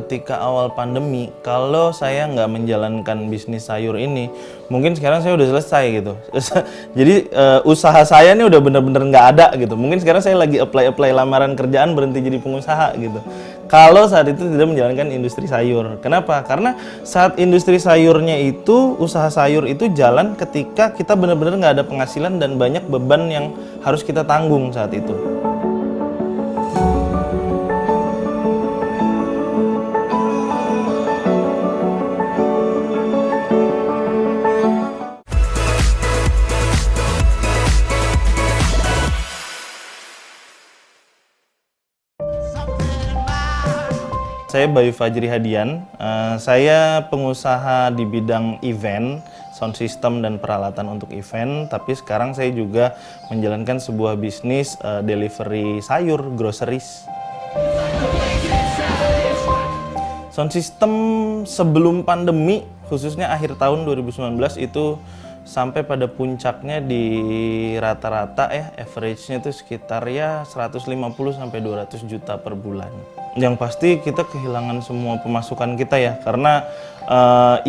ketika awal pandemi, kalau saya nggak menjalankan bisnis sayur ini, mungkin sekarang saya udah selesai gitu. Jadi usaha saya ini udah bener-bener nggak ada gitu. Mungkin sekarang saya lagi apply lamaran kerjaan, berhenti jadi pengusaha gitu. Kalau saat itu tidak menjalankan industri sayur. Kenapa? Karena saat industri sayurnya itu, usaha sayur itu jalan ketika kita benar-benar nggak ada penghasilan dan banyak beban yang harus kita tanggung saat itu. Saya Bayu Fajri Hadian, saya pengusaha di bidang event, sound system dan peralatan untuk event, tapi sekarang saya juga menjalankan sebuah bisnis delivery sayur, groceries. Sound system sebelum pandemi, khususnya akhir tahun 2019 itu sampai pada puncaknya di rata-rata average-nya itu sekitar 150 sampai 200 juta per bulan. Yang pasti kita kehilangan semua pemasukan kita ya, karena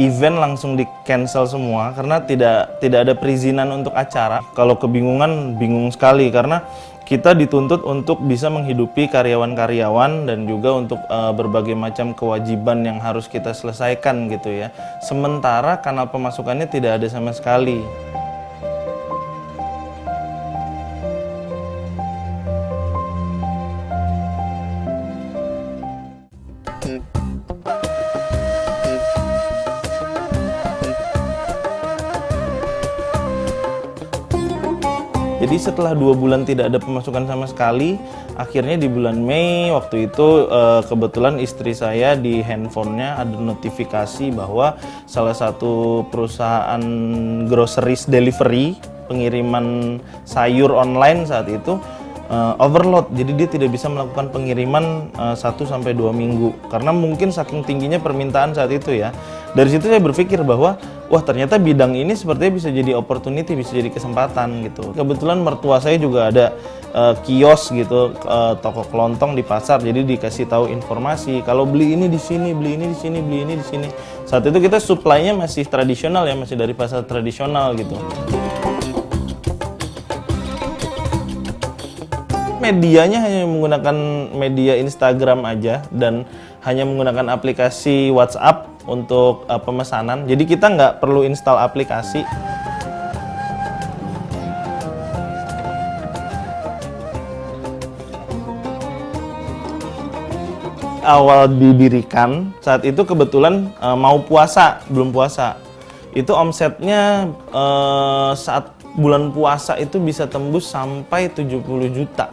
event langsung di cancel semua karena tidak ada perizinan untuk acara. Kalau kebingungan, bingung sekali karena kita dituntut untuk bisa menghidupi karyawan-karyawan dan juga untuk berbagai macam kewajiban yang harus kita selesaikan gitu ya. Sementara kanal pemasukannya tidak ada sama sekali. Jadi setelah 2 bulan tidak ada pemasukan sama sekali, akhirnya di bulan Mei waktu itu kebetulan istri saya di handphonenya ada notifikasi bahwa salah satu perusahaan groceries delivery, pengiriman sayur online saat itu overload, jadi dia tidak bisa melakukan pengiriman 1-2 minggu karena mungkin saking tingginya permintaan saat itu ya. Dari situ saya berpikir bahwa wah ternyata bidang ini sepertinya bisa jadi opportunity, bisa jadi kesempatan gitu. Kebetulan mertua saya juga ada kios gitu, toko kelontong di pasar, jadi dikasih tahu informasi kalau beli ini di sini, beli ini di sini, beli ini di sini. Saat itu kita supply-nya masih tradisional ya, masih dari pasar tradisional gitu. Medianya hanya menggunakan media Instagram aja dan hanya menggunakan aplikasi WhatsApp untuk pemesanan. Jadi kita nggak perlu install aplikasi. Awal didirikan, saat itu kebetulan mau puasa, belum puasa. Itu omsetnya saat bulan puasa itu bisa tembus sampai 70 juta.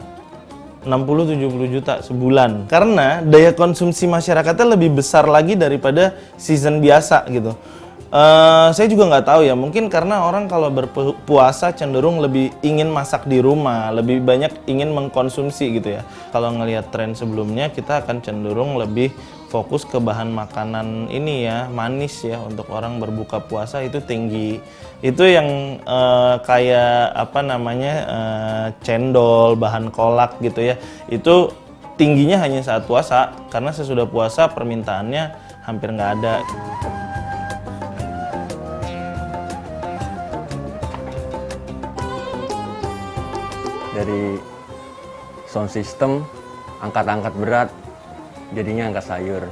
60-70 juta sebulan karena daya konsumsi masyarakatnya lebih besar lagi daripada season biasa gitu. Saya juga nggak tahu ya, mungkin karena orang kalau berpuasa cenderung lebih ingin masak di rumah, lebih banyak ingin mengkonsumsi gitu ya. Kalau ngelihat tren sebelumnya kita akan cenderung lebih fokus ke bahan makanan ini ya, manis ya, untuk orang berbuka puasa itu tinggi. Itu yang kayak apa namanya cendol, bahan kolak gitu ya, itu tingginya hanya saat puasa karena sesudah puasa permintaannya hampir nggak ada. Dari sound system, angkat-angkat berat, jadinya angkat sayur.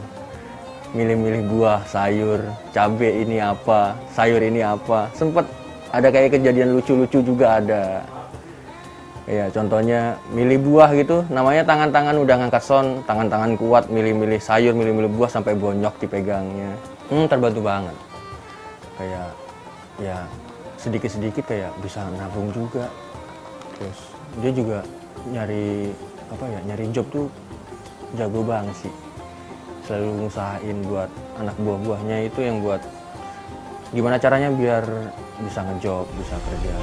Milih-milih buah, sayur, cabai ini apa, sayur ini apa. Sempet ada kayak kejadian lucu-lucu juga ada. Ya, contohnya milih buah gitu, namanya tangan-tangan udah ngangkat sound, tangan-tangan kuat, milih-milih sayur, milih-milih buah sampai bonyok dipegangnya. Terbantu banget. Kayak, ya sedikit-sedikit kayak bisa nabung juga. Terus dia juga nyari job tuh jago banget sih, selalu ngusahain buat anak buah-buahnya itu yang buat gimana caranya biar bisa ngejob, bisa kerja.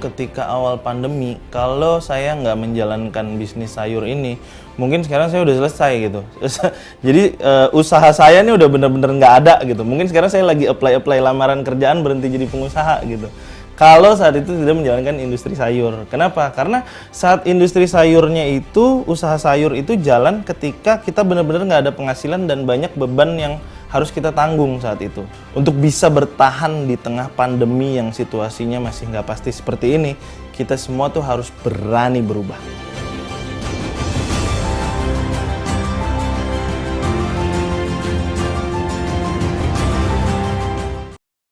ketika awal pandemi, kalau saya nggak menjalankan bisnis sayur ini, mungkin sekarang saya udah selesai gitu. Jadi usaha saya ini udah bener-bener nggak ada gitu. Mungkin sekarang saya lagi apply lamaran kerjaan, berhenti jadi pengusaha gitu. Kalau saat itu tidak menjalankan industri sayur. Kenapa? Karena saat industri sayurnya itu, usaha sayur itu jalan ketika kita benar-benar nggak ada penghasilan dan banyak beban yang harus kita tanggung saat itu. Untuk bisa bertahan di tengah pandemi yang situasinya masih nggak pasti seperti ini, kita semua tuh harus berani berubah.